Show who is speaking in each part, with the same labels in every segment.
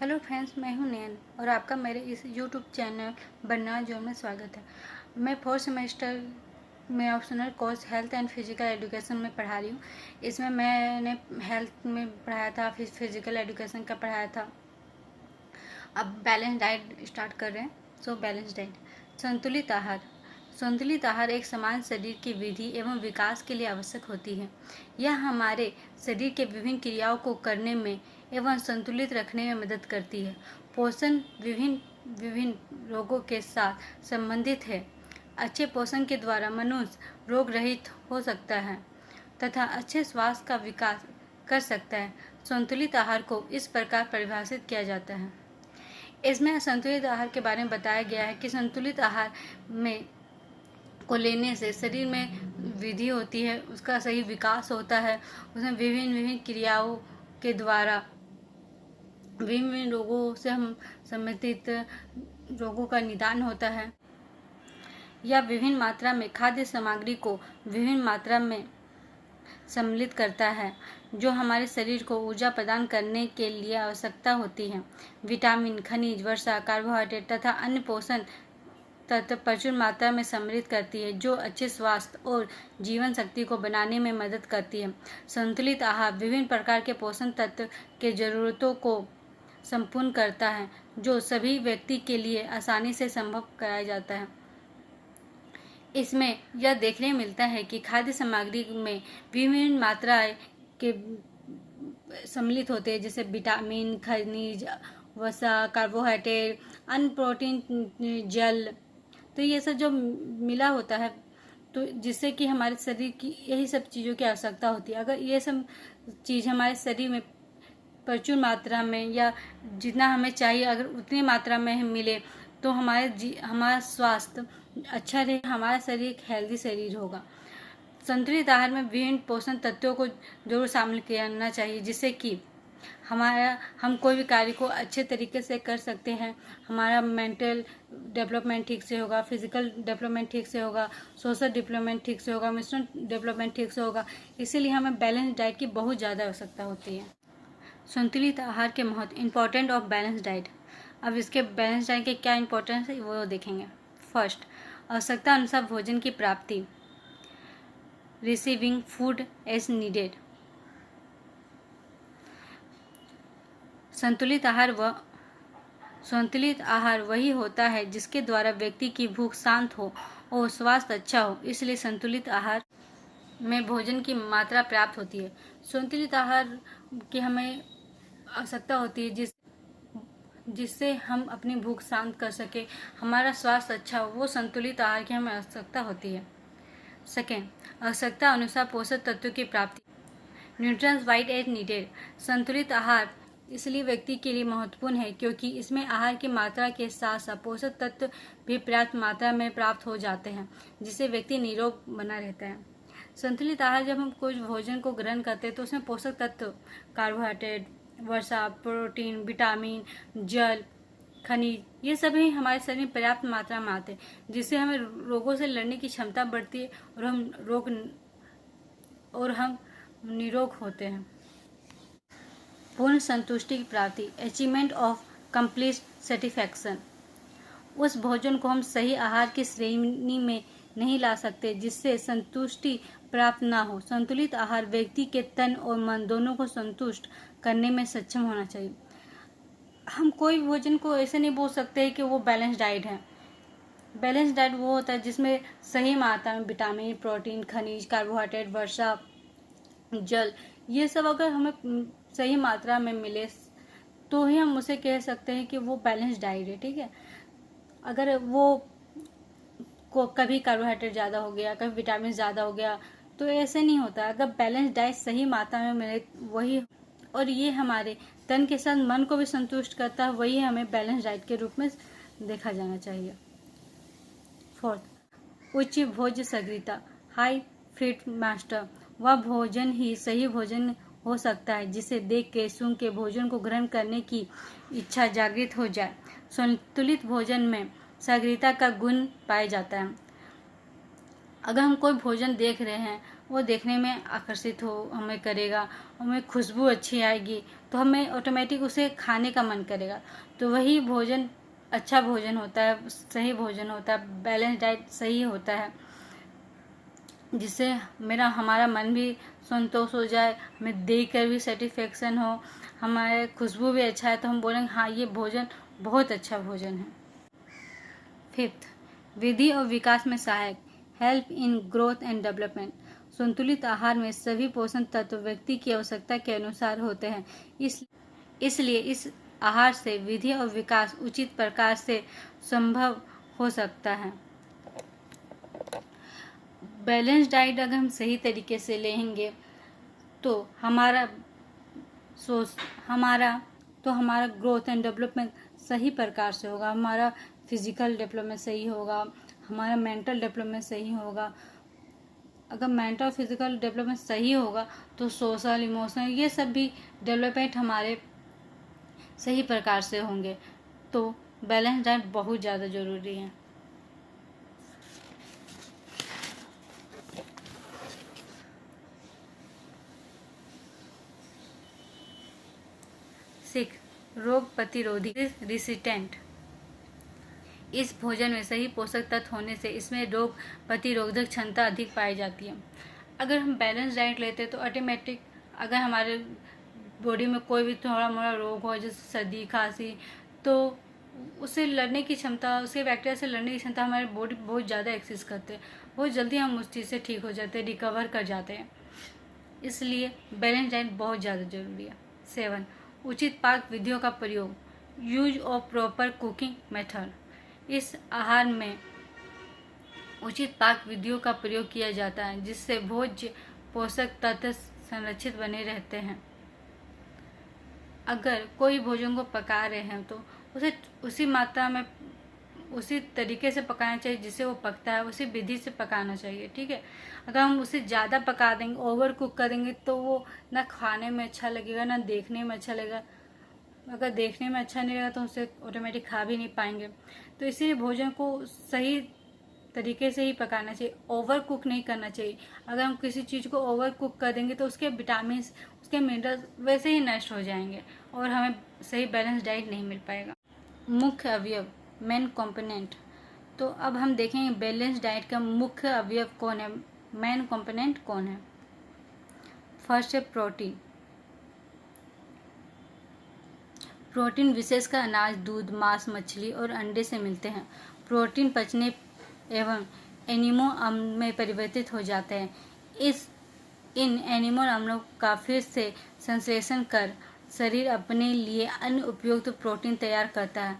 Speaker 1: Hello friends, मैं हूं नैन और आपका मेरे इस यूट्यूब चैनल बनना जो में स्वागत है। मैं फोर्थ सेमेस्टर में optional course health and physical education में पढ़ा रही हूँ। इसमें मैंने हेल्थ में पढ़ाया था, फिर फिजिकल एजुकेशन का पढ़ाया था। अब बैलेंस डाइट स्टार्ट कर रहे हैं। बैलेंस डाइट, संतुलित आहार। संतुलित आहार एक समान शरीर की वृद्धि एवं विकास के लिए आवश्यक होती है। यह हमारे शरीर के विभिन्न क्रियाओं को करने में एवं संतुलित रखने में मदद करती है। पोषण विभिन्न विभिन्न रोगों के साथ संबंधित है। अच्छे पोषण के द्वारा मनुष्य रोग रहित हो सकता है तथा अच्छे स्वास्थ्य का विकास कर सकता है। संतुलित आहार को इस प्रकार परिभाषित किया जाता है। इसमें संतुलित आहार के बारे में बताया गया है कि संतुलित आहार में को लेने से शरीर में वृद्धि होती है, उसका सही विकास होता है, उसमें विभिन्न विभिन्न क्रियाओं के द्वारा विभिन्न विभिन्न रोगों से हम संबंधित रोगों का निदान होता है। या विभिन्न मात्रा में खाद्य सामग्री को विभिन्न मात्रा में सम्मिलित करता है जो हमारे शरीर को ऊर्जा प्रदान करने के लिए आवश्यकता होती है। विटामिन, खनिज, वसा, कार्बोहाइड्रेट तथा अन्य पोषण तत्व प्रचुर मात्रा में सम्मिलित करती है जो अच्छे स्वास्थ्य और जीवन शक्ति को बनाने में मदद करती है। संतुलित आहार विभिन्न प्रकार के पोषण तत्व के जरूरतों को संपूर्ण करता है जो सभी व्यक्ति के लिए आसानी से संभव कराया जाता है। इसमें यह देखने मिलता है कि खाद्य सामग्री में विभिन्न मात्राएं के सम्मिलित होते हैं, जैसे विटामिन, खनिज, वसा, कार्बोहाइड्रेट, अन्य प्रोटीन, जल। तो ये सब जो मिला होता है तो जिससे कि हमारे शरीर की यही सब चीज़ों की आवश्यकता होती है। अगर ये सब चीज़ हमारे शरीर में प्रचुर मात्रा में या जितना हमें चाहिए अगर उतनी मात्रा में मिले तो हमारा स्वास्थ्य अच्छा रहे, हमारा शरीर एक हेल्दी शरीर होगा। संतुलित आहार में विभिन्न पोषण तत्वों को जरूर शामिल करना चाहिए जिससे कि हम कोई भी कार्य को अच्छे तरीके से कर सकते हैं। हमारा मेंटल डेवलपमेंट ठीक से होगा, फिजिकल डेवलपमेंट ठीक से होगा, सोशल डेवलपमेंट ठीक से होगा, इमोशनल डेवलपमेंट ठीक से होगा। इसीलिए हमें बैलेंस डाइट की बहुत ज़्यादा आवश्यकता होती है। संतुलित आहार के महत्व, इम्पोर्टेंट ऑफ बैलेंस डाइट। अब इसके बैलेंस डाइट के क्या इंपॉर्टेंस है वो देखेंगे। फर्स्ट, आवश्यकता अनुसार भोजन की प्राप्ति, रिसीविंग फूड एज नीडेड। संतुलित आहार वही होता है जिसके द्वारा व्यक्ति की भूख शांत हो और स्वास्थ्य अच्छा हो। इसलिए संतुलित आहार में भोजन की मात्रा प्राप्त होती है। संतुलित आहार की हमें आवश्यकता होती है जिससे हम अपनी भूख शांत कर सके, हमारा स्वास्थ्य अच्छा हो, वो संतुलित आहार की हमें आवश्यकता होती है। सेकेंड, आवश्यकता अनुसार पोषक तत्वों की प्राप्ति, न्यूट्रिएंट्स वाइट एज नीडेड। संतुलित आहार इसलिए व्यक्ति के लिए महत्वपूर्ण है क्योंकि इसमें आहार की मात्रा के साथ साथ पोषक तत्व भी पर्याप्त मात्रा में प्राप्त हो जाते हैं जिससे व्यक्ति निरोग बना रहता है। संतुलित आहार जब हम कुछ भोजन को ग्रहण करते हैं तो उसमें पोषक तत्व, कार्बोहाइड्रेट, वसा, प्रोटीन, विटामिन, जल, खनिज, ये सभी हमारे शरीर में पर्याप्त मात्रा में आते हैं जिससे हमें रोगों से लड़ने की क्षमता बढ़ती है और हम निरोग होते हैं। पूर्ण संतुष्टि की प्राप्ति, अचीवमेंट ऑफ कंप्लीट सेटिस्फैक्शन। उस भोजन को हम सही आहार की श्रेणी में नहीं ला सकते जिससे संतुष्टि प्राप्त ना हो। संतुलित आहार व्यक्ति के तन और मन दोनों को संतुष्ट करने में सक्षम होना चाहिए। हम कोई भोजन को ऐसे नहीं बोल सकते कि वो बैलेंस डाइट है। बैलेंस डाइट वो होता है जिसमें सही मात्रा में विटामिन, प्रोटीन, खनिज, कार्बोहाइड्रेट, वसा, जल, ये सब अगर हमें सही मात्रा में मिले तो ही हम उसे कह सकते हैं कि वो बैलेंस डाइट है। ठीक है, अगर वो को कभी कार्बोहाइड्रेट ज़्यादा हो गया, कभी विटामिन ज़्यादा हो गया तो ऐसे नहीं होता। अगर बैलेंस डाइट सही मात्रा में मिले वही, और ये हमारे तन के साथ मन को भी संतुष्ट करता है, वही हमें बैलेंस डाइट के रूप में देखा जाना चाहिए। फोर्थ, उच्च भोज्य शीघ्रता, हाई फीड मास्टर। वह भोजन ही सही भोजन हो सकता है जिसे देख के सूंघ के भोजन को ग्रहण करने की इच्छा जागृत हो जाए। संतुलित भोजन में शीघ्रता का गुण पाया जाता है। अगर हम कोई भोजन देख रहे हैं, वो देखने में आकर्षित हो हमें करेगा, हमें खुशबू अच्छी आएगी, तो हमें ऑटोमेटिक उसे खाने का मन करेगा। तो वही भोजन अच्छा भोजन होता है, सही भोजन होता है, बैलेंस डाइट सही होता है, जिससे हमारा मन भी संतोष हो जाए, हमें देख कर भी सेटिस्फेक्शन हो, हमारे खुशबू भी अच्छा है, तो हम बोलेंगे हाँ ये भोजन बहुत अच्छा भोजन है। फिफ्थ, वृद्धि और विकास में सहायक, help in growth and development. संतुलित आहार में सभी पोषण तत्व व्यक्ति की आवश्यकता के अनुसार होते हैं, इसलिए इस आहार से वृद्धि और विकास उचित प्रकार से संभव हो सकता है। बैलेंस डाइट अगर हम सही तरीके से लेंगे तो हमारा ग्रोथ एंड डेवलपमेंट सही प्रकार से होगा, हमारा फिजिकल डेवलपमेंट सही होगा, हमारा मेंटल डेवलपमेंट सही होगा। अगर मेंटल और फिजिकल डेवलपमेंट सही होगा तो सोशल, इमोशनल, ये सब भी डेवलपमेंट हमारे सही प्रकार से होंगे। तो बैलेंस डाइट बहुत ज़्यादा ज़रूरी है। रोग प्रतिरोधी, रेसिस्टेंट। इस भोजन में सही पोषक तत्व होने से इसमें रोग प्रतिरोधक क्षमता अधिक पाई जाती है। अगर हम बैलेंस डाइट लेते हैं तो ऑटोमेटिक अगर हमारे बॉडी में कोई भी थोड़ा मोड़ा रोग हो, जैसे सर्दी, खांसी, तो उससे लड़ने की क्षमता, उसके बैक्टीरिया से लड़ने की क्षमता हमारे बॉडी बहुत ज़्यादा एक्सेस करते हैं, बहुत जल्दी हम उस चीज़ से ठीक हो जाते हैं, रिकवर कर जाते हैं। इसलिए बैलेंस डाइट बहुत ज़्यादा ज़रूरी है। 7, उचित पाक विधियों का प्रयोग, use of proper cooking method. इस आहार में उचित पाक विधियों का प्रयोग किया जाता है, जिससे भोज्य पोषक तत्व संरक्षित बने रहते हैं। अगर कोई भोजन को पका रहे हैं तो उसे उसी मात्रा में, उसी तरीके से पकाना चाहिए जिससे वो पकता है, उसी विधि से पकाना चाहिए, ठीक है। अगर हम उसे ज़्यादा पका देंगे, ओवर कुक करेंगे, तो वो ना खाने में अच्छा लगेगा, ना देखने में अच्छा लगेगा। अगर देखने में अच्छा नहीं लगेगा तो उसे ऑटोमेटिक खा भी नहीं पाएंगे। तो इसीलिए भोजन को सही तरीके से ही पकाना चाहिए, ओवर कुक नहीं करना चाहिए। अगर हम किसी चीज़ को ओवर कुक कर देंगे तो उसके विटामिन, उसके मिनरल्स वैसे ही नष्ट हो जाएंगे और हमें सही बैलेंस डाइट नहीं मिल पाएगा। मुख्य अवयव, मेन कंपोनेंट। तो अब हम देखेंगे बैलेंस डाइट का मुख्य अवयव कौन है, मेन कंपोनेंट कौन है। फर्स्ट है प्रोटीन। प्रोटीन विशेषकर अनाज, दूध, मांस, मछली और अंडे से मिलते हैं। प्रोटीन पचने एवं एनिमो अम्ल में परिवर्तित हो जाते हैं। इन एनिमो अम्लों का फिर से संश्लेषण कर शरीर अपने लिए अन्य उपयुक्त प्रोटीन तैयार करता है।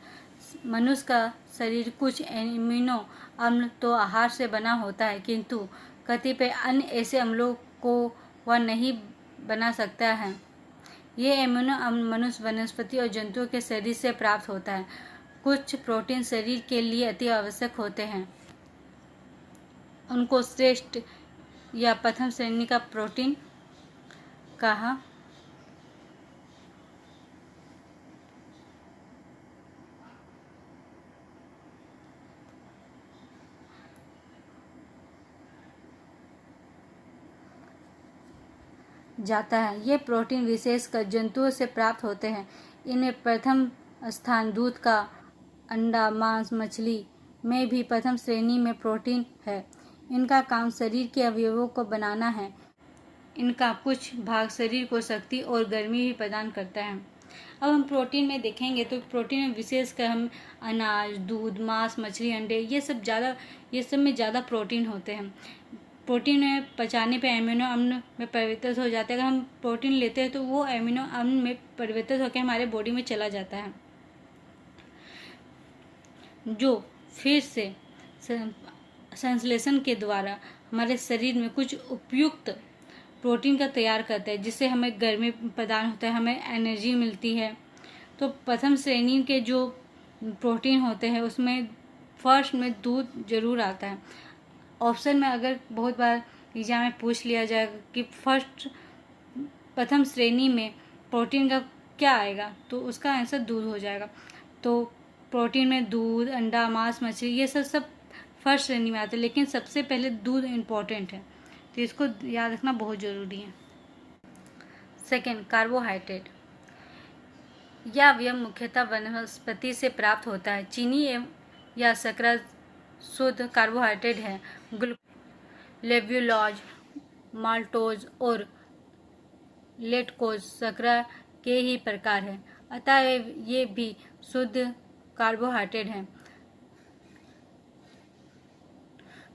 Speaker 1: मनुष्य का शरीर कुछ एमिनो अम्ल तो आहार से बना होता है, किंतु कतिपय अन्य ऐसे अम्लों को वह नहीं बना सकता है। ये एमिनो अम्ल मनुष्य, वनस्पति और जंतुओं के शरीर से प्राप्त होता है। कुछ प्रोटीन शरीर के लिए अति आवश्यक होते हैं, उनको श्रेष्ठ या प्रथम श्रेणी का प्रोटीन कहा जाता है। ये प्रोटीन विशेषकर जंतुओं से प्राप्त होते हैं। इनमें प्रथम स्थान दूध का, अंडा, मांस, मछली में भी प्रथम श्रेणी में प्रोटीन है। इनका काम शरीर के अवयवों को बनाना है। इनका कुछ भाग शरीर को शक्ति और गर्मी भी प्रदान करता है। अब हम प्रोटीन में देखेंगे तो प्रोटीन में विशेषकर हम अनाज, दूध, मांस, मछली, अंडे, ये सब में ज़्यादा प्रोटीन होते हैं। प्रोटीन में पचाने पे एमिनो अम्ल में परिवर्तित हो जाता है। अगर हम प्रोटीन लेते हैं तो वो एमिनो अम्ल में परिवर्तित होकर हमारे बॉडी में चला जाता है, जो फिर से संश्लेषण के द्वारा हमारे शरीर में कुछ उपयुक्त प्रोटीन का तैयार करता है, जिससे हमें गर्मी प्रदान होता है, हमें एनर्जी मिलती है। तो प्रथम श्रेणी के जो प्रोटीन होते हैं उसमें फर्स्ट में दूध जरूर आता है। ऑप्शन में अगर बहुत बार एग्जाम में पूछ लिया जाएगा कि प्रथम श्रेणी में प्रोटीन का क्या आएगा, तो उसका आंसर दूध हो जाएगा। तो प्रोटीन में दूध, अंडा, मांस, मछली, ये सब फर्स्ट श्रेणी में आते हैं, लेकिन सबसे पहले दूध इम्पोर्टेंट है, तो इसको याद रखना बहुत ज़रूरी है। Second, carbohydrate. यह अवयव मुख्यतः वनस्पति से प्राप्त होता है। चीनी एवं या शर्करा शुद्ध कार्बोहाइड्रेट है। लेब्यूलोज, माल्टोज और लेक्टोज शर्करा के ही प्रकार हैं, अतः ये भी शुद्ध कार्बोहाइड्रेट हैं।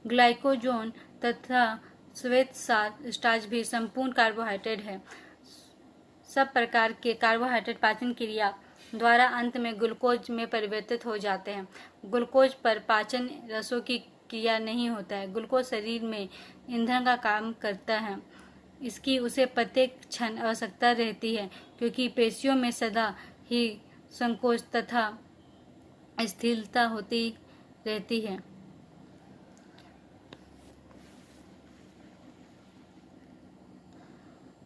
Speaker 1: ग्लाइकोजन तथा श्वेत स्टार्च भी संपूर्ण कार्बोहाइड्रेट है। सब प्रकार के कार्बोहाइड्रेट पाचन क्रिया द्वारा अंत में ग्लूकोज में परिवर्तित हो जाते हैं। ग्लूकोज पर पाचन रसों की क्रिया नहीं होता है। ग्लूकोज शरीर में ईंधन का काम करता है। इसकी उसे प्रत्येक क्षण आवश्यकता रहती है, क्योंकि पेशियों में सदा ही संकोच तथा स्थिरता होती रहती है।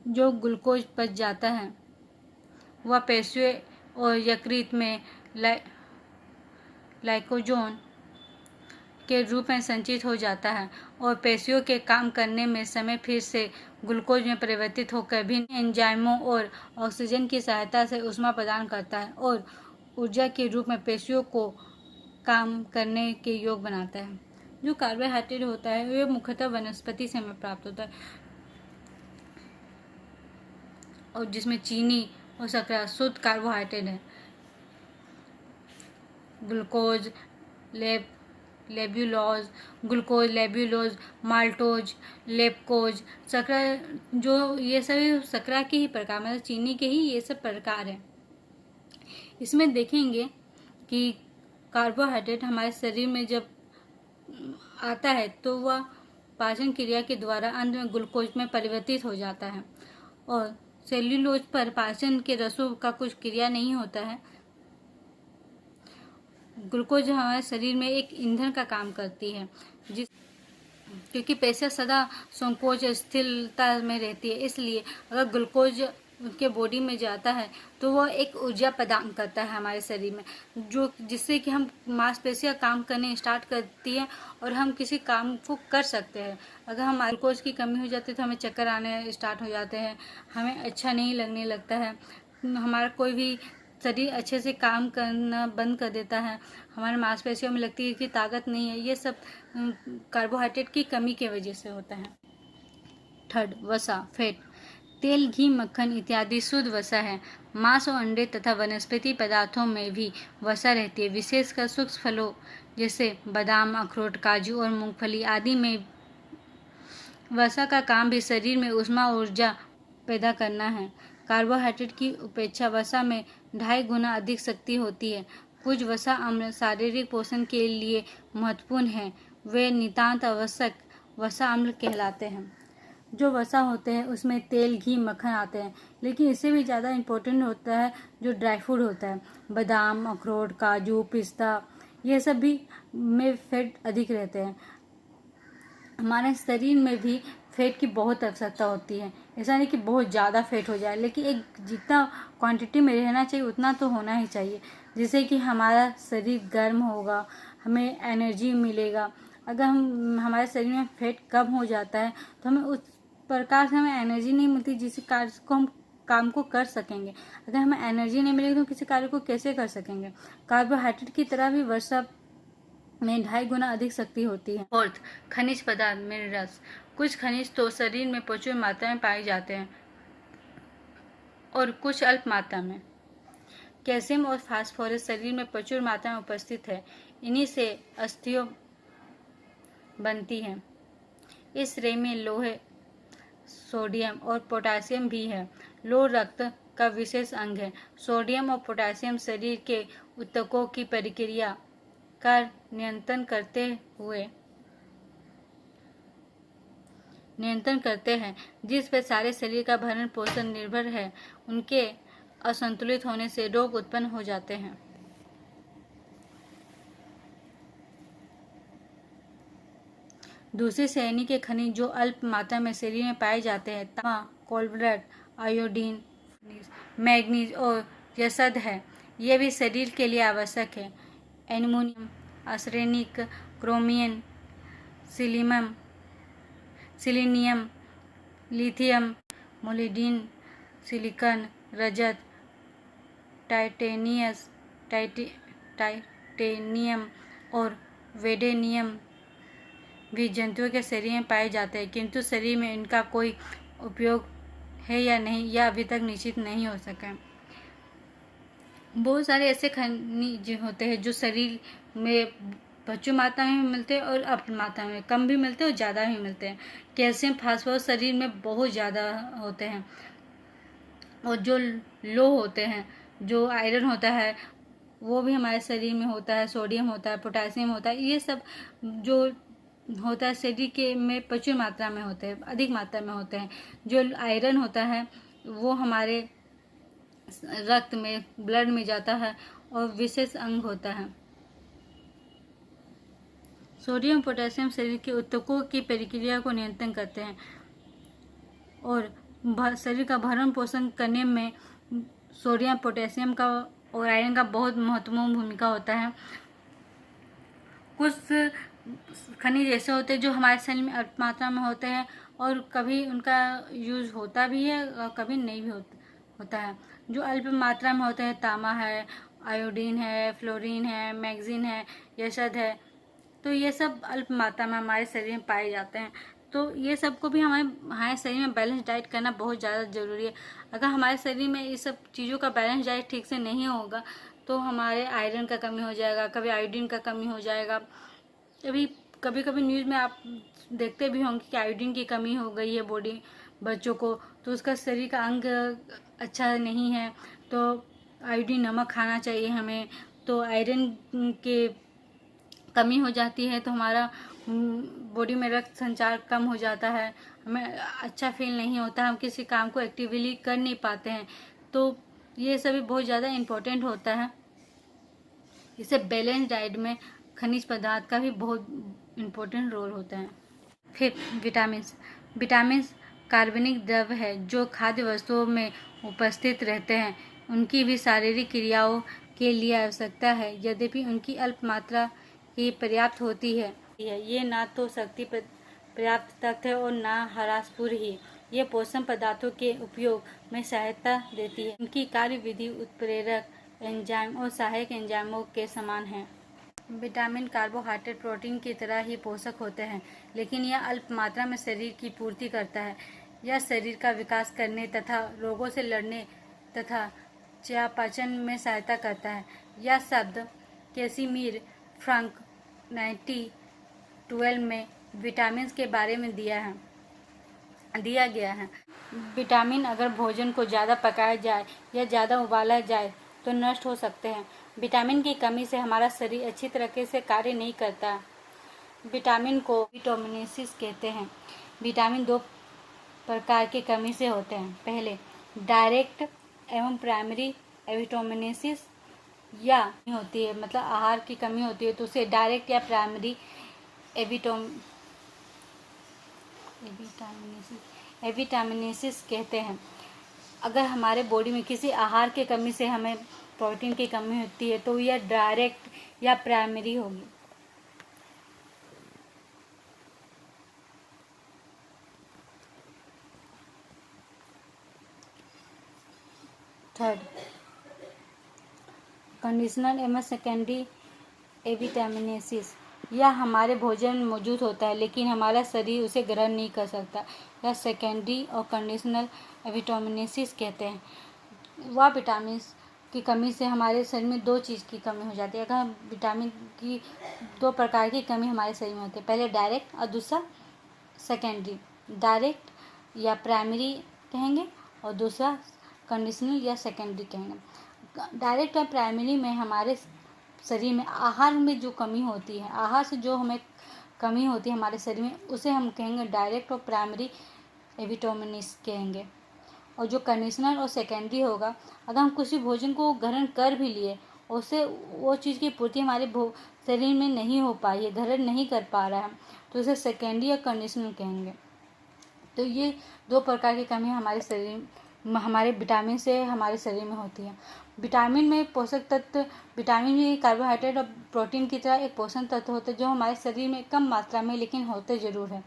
Speaker 1: जो ग्लूकोज बच जाता है वह पेशियों और यकृत में ग्लाइकोजन के रूप में संचित हो जाता है और पेशियों के काम करने में समय फिर से ग्लूकोज में परिवर्तित होकर विभिन्न एंजाइमों और ऑक्सीजन की सहायता से ऊष्मा प्रदान करता है और ऊर्जा के रूप में पेशियों को काम करने के योग्य बनाता है। जो कार्बोहाइड्रेट होता है वह मुख्यतः वनस्पति से हमें प्राप्त होता है और जिसमें चीनी और शर्करा शुद्ध कार्बोहाइड्रेट है। ग्लूकोज, लेब्यूलोज, माल्टोज, लेक्टोज, शर्करा, जो ये सभी शर्करा के ही प्रकार, मतलब चीनी के ही ये सब प्रकार हैं। इसमें देखेंगे कि कार्बोहाइड्रेट हमारे शरीर में जब आता है तो वह पाचन क्रिया के द्वारा अंत में ग्लूकोज में परिवर्तित हो जाता है और सेल्यूलोज पर पाचन के रसों का कुछ क्रिया नहीं होता है। ग्लूकोज हमारे शरीर में एक ईंधन का काम करती है, क्योंकि पेशियां सदा संकोच स्थिरता में रहती है, इसलिए अगर ग्लूकोज उनके बॉडी में जाता है तो वह एक ऊर्जा प्रदान करता है हमारे शरीर में, जो जिससे कि हम मांसपेशियां काम करने स्टार्ट करती है और हम किसी काम को कर सकते हैं। अगर हम ग्लूकोज की कमी हो जाती है तो हमें चक्कर आने स्टार्ट हो जाते हैं, हमें अच्छा नहीं लगने लगता है, हमारा कोई भी शरीर अच्छे से काम करना बंद कर देता है, हमारे मांसपेशियों में लगती है कि ताकत नहीं है। ये सब कार्बोहाइड्रेट की कमी की वजह से होता है। थर्ड, वसा, फैट। तेल, घी, मक्खन इत्यादि शुद्ध वसा है। मांस और अंडे तथा वनस्पति पदार्थों में भी वसा रहती है। विशेषकर सूक्ष्म फलों जैसे बादाम, अखरोट, काजू और मूंगफली आदि में वसा का काम भी शरीर में ऊष्मा ऊर्जा पैदा करना है। कार्बोहाइड्रेट की अपेक्षा वसा में 2.5 गुना अधिक शक्ति होती है। कुछ वसा अम्ल शारीरिक पोषण के लिए महत्वपूर्ण है, वे नितांत आवश्यक वसा अम्ल कहलाते हैं। जो वसा होते हैं उसमें तेल, घी, मक्खन आते हैं, लेकिन इससे भी ज़्यादा इम्पोर्टेंट होता है जो ड्राई फ्रूट होता है, बादाम, अखरोट, काजू, पिस्ता, ये सब भी में फैट अधिक रहते हैं। हमारे शरीर में भी फैट की बहुत आवश्यकता होती है। ऐसा नहीं कि बहुत ज़्यादा फैट हो जाए, लेकिन एक जितना क्वांटिटी में रहना चाहिए उतना तो होना ही चाहिए, जिससे कि हमारा शरीर गर्म होगा, हमें एनर्जी मिलेगा। अगर हमारे शरीर में फैट कम हो जाता है तो हमें उस प्रकार से हमें एनर्जी नहीं मिलती जिस कार्य को हम काम को कर सकेंगे। अगर हमें एनर्जी नहीं मिलेगी तो किसी कार्य को कैसे कर सकेंगे। कार्बोहाइड्रेट की तरह भी वसा में 2.5 गुना अधिक शक्ति होती है। फोर्थ, खनिज पदार्थ, मिनरल्स। कुछ खनिज तो शरीर में प्रचुर मात्रा में पाए जाते हैं और कुछ अल्प मात्रा में। कैल्शियम और फास्फोरस शरीर में प्रचुर मात्रा में उपस्थित है, इन्हीं से अस्थियां बनती हैं। इस श्रेणी में लोहे, सोडियम और पोटासियम भी है। लौह रक्त का विशेष अंग है। सोडियम और पोटासियम शरीर के ऊतकों की प्रक्रिया का नियंत्रण करते हैं, जिस पर सारे शरीर का भरण पोषण निर्भर है। उनके असंतुलित होने से रोग उत्पन्न हो जाते हैं। दूसरी श्रेणी के खनिज जो अल्प मात्रा में शरीर में पाए जाते हैं, तांबा, कोबाल्ट, आयोडीन, मैग्नीज और यशद है। ये भी शरीर के लिए आवश्यक है। Aluminium, arsenic, chromium, selenium, lithium, molybdenum, silicon, रजत, टाइटेनियम और वेडेनियम भी जंतुओं के शरीर में पाए जाते हैं, किंतु शरीर में इनका कोई उपयोग है या नहीं, यह अभी तक निश्चित नहीं हो सका। बहुत सारे ऐसे खनिज होते हैं जो शरीर में प्रचुर मात्रा में मिलते हैं और अल्प मात्रा में, कम भी मिलते हैं और ज़्यादा भी मिलते हैं। कैल्शियम, फास्फोरस शरीर में बहुत ज़्यादा होते हैं, और जो लो होते हैं, जो आयरन होता है वो भी हमारे शरीर में होता है, सोडियम होता है, पोटेशियम होता है, ये सब जो होता है शरीर के में प्रचुर मात्रा में होते हैं, अधिक मात्रा में होते हैं। जो आयरन होता है वो हमारे रक्त में, ब्लड में जाता है और विशेष अंग होता है। सोडियम, पोटेशियम शरीर के ऊतकों की प्रक्रिया को नियंत्रण करते हैं और शरीर का भरण पोषण करने में सोडियम, पोटेशियम का और आयरन का बहुत महत्वपूर्ण भूमिका होता है। कुछ खनिज ऐसे होते हैं जो हमारे शरीर में अल्प मात्रा में होते हैं और कभी उनका यूज होता भी है और कभी नहीं भी होता है। जो अल्प मात्रा में होते हैं, तांबा है, आयोडीन है, फ्लोरीन है, मैग्नीज है, यशद है, तो ये सब अल्प मात्रा में हमारे शरीर में पाए जाते हैं। तो ये सबको भी हमारे शरीर में बैलेंस डाइट करना बहुत ज़्यादा ज़रूरी है। अगर हमारे शरीर में ये सब चीज़ों का बैलेंस डाइट ठीक से नहीं होगा तो हमारे आयरन का कमी हो जाएगा, कभी आयोडीन का कमी हो जाएगा। कभी कभी न्यूज़ में आप देखते भी होंगे कि आयोडीन की कमी हो गई है बच्चों को, तो उसका शरीर का अंग अच्छा नहीं है, तो आयोडीन नमक खाना चाहिए हमें। तो आयरन के कमी हो जाती है तो हमारा बॉडी में रक्त संचार कम हो जाता है, हमें अच्छा फील नहीं होता, हम किसी काम को एक्टिवली कर नहीं पाते हैं। तो ये सभी बहुत ज़्यादा इम्पोर्टेंट होता है। इसे बैलेंस डाइट में खनिज पदार्थ का भी बहुत इम्पोर्टेंट रोल होता है। फिर विटामिन्स कार्बनिक द्रव्य है जो खाद्य वस्तुओं में उपस्थित रहते हैं। उनकी भी शारीरिक क्रियाओं के लिए आवश्यकता है, यद्यपि उनकी अल्प मात्रा ही पर्याप्त होती है। ये ना तो शक्ति पर्याप्त तथ्य और ना ह्रासपूर्ण ही, ये पोषण पदार्थों के उपयोग में सहायता देती है। उनकी कार्यविधि उत्प्रेरक एंजाइम और सहायक एंजाइमों के समान है। विटामिन कार्बोहाइड्रेट, प्रोटीन की तरह ही पोषक होते हैं, लेकिन यह अल्प मात्रा में शरीर की पूर्ति करता है। यह शरीर का विकास करने तथा रोगों से लड़ने तथा चयापचय में सहायता करता है। यह शब्द कैसिमिर फ्रैंक 1912 में विटामिन के बारे में दिया गया है। विटामिन अगर भोजन को ज़्यादा पकाया जाए या ज़्यादा उबाला जाए तो नष्ट हो सकते हैं। विटामिन की कमी से हमारा शरीर अच्छी तरीके से कार्य नहीं करता। विटामिन को विटामिनेसिस कहते हैं। विटामिन 2 प्रकार की कमी से होते हैं। पहले, डायरेक्ट एवं प्राइमरी विटामिनेसिस या होती है, मतलब आहार की कमी होती है तो उसे डायरेक्ट या प्राइमरी विटामिनेसिस कहते हैं। अगर हमारे बॉडी में किसी आहार की कमी से हमें प्रोटीन की कमी होती है तो यह डायरेक्ट या प्राइमरी होगी। थर्ड, कंडीशनल एवं सेकेंडरी विटामिनेसिस। यह हमारे भोजन में मौजूद होता है लेकिन हमारा शरीर उसे ग्रहण नहीं कर सकता। यह सेकेंडरी और कंडीशनल विटामिनेसिस कहते हैं। वह विटामिन की कमी से हमारे शरीर में 2 चीज़ की कमी हो जाती है। अगर विटामिन की 2 प्रकार की कमी हमारे शरीर में होती है, पहले डायरेक्ट और दूसरा सेकेंडरी। डायरेक्ट या प्राइमरी कहेंगे और दूसरा कंडीशनल या सेकेंडरी कहेंगे। डायरेक्ट और प्राइमरी में हमारे शरीर में आहार में जो कमी होती है, आहार से जो हमें कमी होती है हमारे शरीर में, उसे हम कहेंगे डायरेक्ट और प्राइमरी विटामिन्स कहेंगे। और जो कंडीशनल और सेकेंडरी होगा, अगर हम किसी भोजन को ग्रहण कर भी लिए, उससे वो चीज़ की पूर्ति हमारे शरीर में नहीं हो पाई है, ग्रहण नहीं कर पा रहा है, तो इसे सेकेंडरी या कंडीशनल कहेंगे। तो ये 2 प्रकार की कमी हमारे शरीर हमारे विटामिन से हमारे शरीर में होती है। विटामिन में पोषक तत्व, विटामिन भी कार्बोहाइड्रेट और प्रोटीन की तरह एक पोषक तत्व होते हैं जो हमारे शरीर में कम मात्रा में लेकिन होते ज़रूर हैं।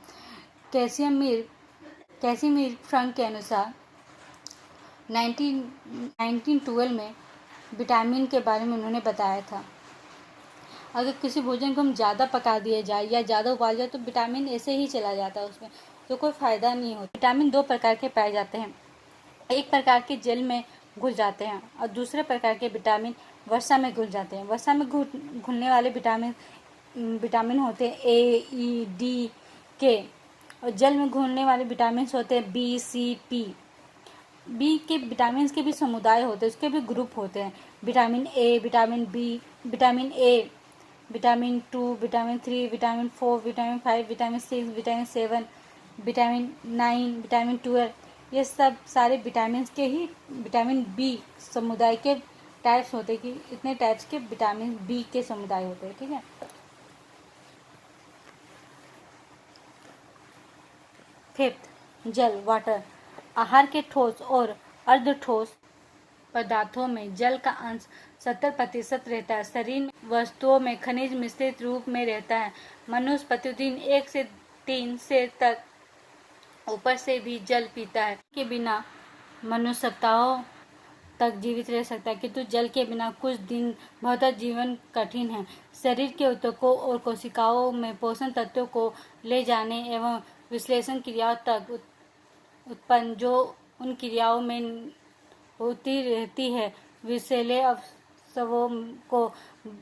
Speaker 1: कैल्शियम मिल्क फ्रंट के अनुसार 1912 में विटामिन के बारे में उन्होंने बताया था। अगर किसी भोजन को हम ज़्यादा पका दिया जाए या ज़्यादा उबाल जाए तो विटामिन ऐसे ही चला जाता है उसमें, तो कोई फ़ायदा नहीं होता। विटामिन 2 प्रकार के पाए जाते हैं। एक प्रकार के जल में घुल जाते हैं और दूसरे प्रकार के विटामिन वसा में घुल जाते हैं। वसा में घुलने वाले विटामिन होते हैं ए, ई, डी, के, और जल में घुलने वाले विटामिन होते हैं बी, सी, पी। बी के विटामिन के भी समुदाय होते हैं, उसके भी ग्रुप होते हैं। Vitamin A, vitamin B, vitamin A, vitamin 2, vitamin 3, vitamin 4, vitamin 5, vitamin 6, vitamin 7, vitamin 9, vitamin 12, ये सब सारे विटामिन के ही विटामिन बी समुदाय के टाइप्स होते हैं कि इतने टाइप्स के विटामिन बी के समुदाय होते हैं। ठीक है। फिफ्थ, जल, वाटर। आहार के ठोस और अर्ध ठोस पदार्थों में जल का अंश 70% रहता है। शरीर में वस्तुओं में खनिज मिश्रित रूप में रहता है। मनुष्य प्रतिदिन 1 से 3 सेर तक ऊपर से भी जल पीता है। के बिना मनुष्य सप्ताहों तक जीवित रह सकता है, किंतु जल के बिना कुछ दिन बहुत जीवन कठिन है। शरीर के ऊतकों और कोशिकाओं में पोषण तत्वों को ले जाने एवं विश्लेषण क्रियाओं तक उत्पन्न जो उन क्रियाओं में होती रहती है, विषैले अवयवों को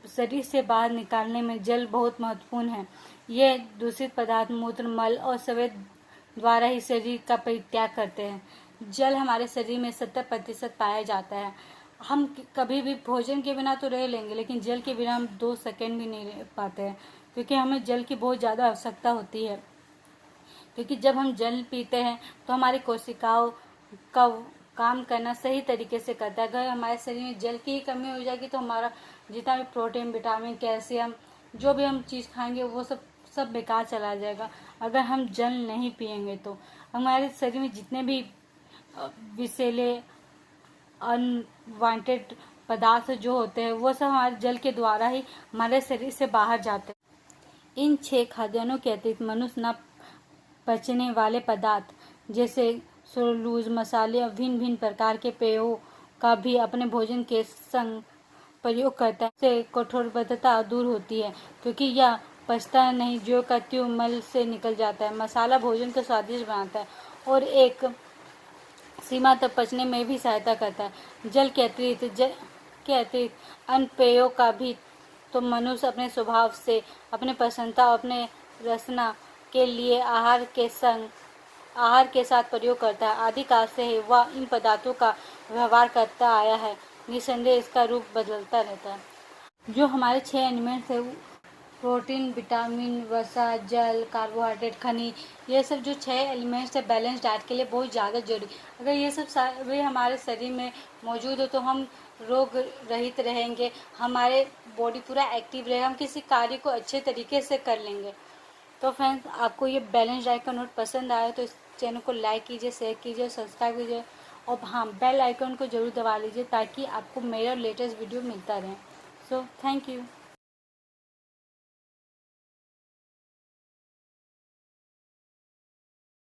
Speaker 1: शरीर से बाहर निकालने में जल बहुत महत्वपूर्ण है। ये दूषित पदार्थ मूत्र, मल और स्वेद द्वारा ही शरीर का परित्याग करते हैं। जल हमारे शरीर में 70% पाया जाता है। हम कभी भी भोजन के बिना तो रह लेंगे, लेकिन जल के बिना हम 2 सेकंड भी नहीं रह पाते हैं, क्योंकि हमें जल की बहुत ज़्यादा आवश्यकता होती है। क्योंकि जब हम जल पीते हैं तो हमारी कोशिकाओं का काम करना सही तरीके से करता है। अगर हमारे शरीर में जल की ही कमी हो जाएगी तो हमारा जितना भी प्रोटीन, विटामिन, कैल्शियम, जो भी हम चीज़ खाएंगे वो सब बेकार चला जाएगा। अगर हम जल नहीं पिएंगे तो हमारे शरीर में जितने भी विषैले अनवांटेड पदार्थ जो होते हैं वो सब हमारे जल के द्वारा ही हमारे शरीर से बाहर जाते हैं। इन 6 खाद्यान्नों के अतिरिक्त मनुष्य न पचने वाले पदार्थ जैसे सेलूलोज, मसाले और भिन्न भिन्न प्रकार के पेयों का भी अपने भोजन के संग प्रयोग करता है। इससे कठोरबद्धता दूर होती है, क्योंकि यह पचता नहीं, जो कत्यु मल से निकल जाता है। मसाला भोजन को स्वादिष्ट बनाता है और एक सीमा तक पचने में भी सहायता करता है। जल के अतिरिक्त अन्य पेयों का भी तो मनुष्य अपने स्वभाव से, अपने प्रसन्नता और अपने रसना के लिए आहार के साथ प्रयोग करता है। आदिकाल से ही वह इन पदार्थों का व्यवहार करता आया है। निसंदेह इसका रूप बदलता रहता है। जो हमारे 6 एलिमेंट्स है, प्रोटीन, विटामिन, वसा, जल, कार्बोहाइड्रेट, खनिज, ये सब जो 6 एलिमेंट्स है बैलेंस डाइट के लिए बहुत ज़्यादा जरूरी। अगर ये सब सारे हमारे शरीर में मौजूद हो तो हम रोग रहित रहेंगे, हमारे बॉडी पूरा एक्टिव रहेगा, हम किसी कार्य को अच्छे तरीके से कर लेंगे। तो फ्रेंड्स, आपको ये बैलेंस डाइट का नोट पसंद आया तो इस चैनल को लाइक कीजिए, शेयर कीजिए, सब्सक्राइब कीजिए और हाँ, बेल आइकन को जरूर दबा लीजिए ताकि आपको मेरा लेटेस्ट वीडियो मिलता रहे। So thank you.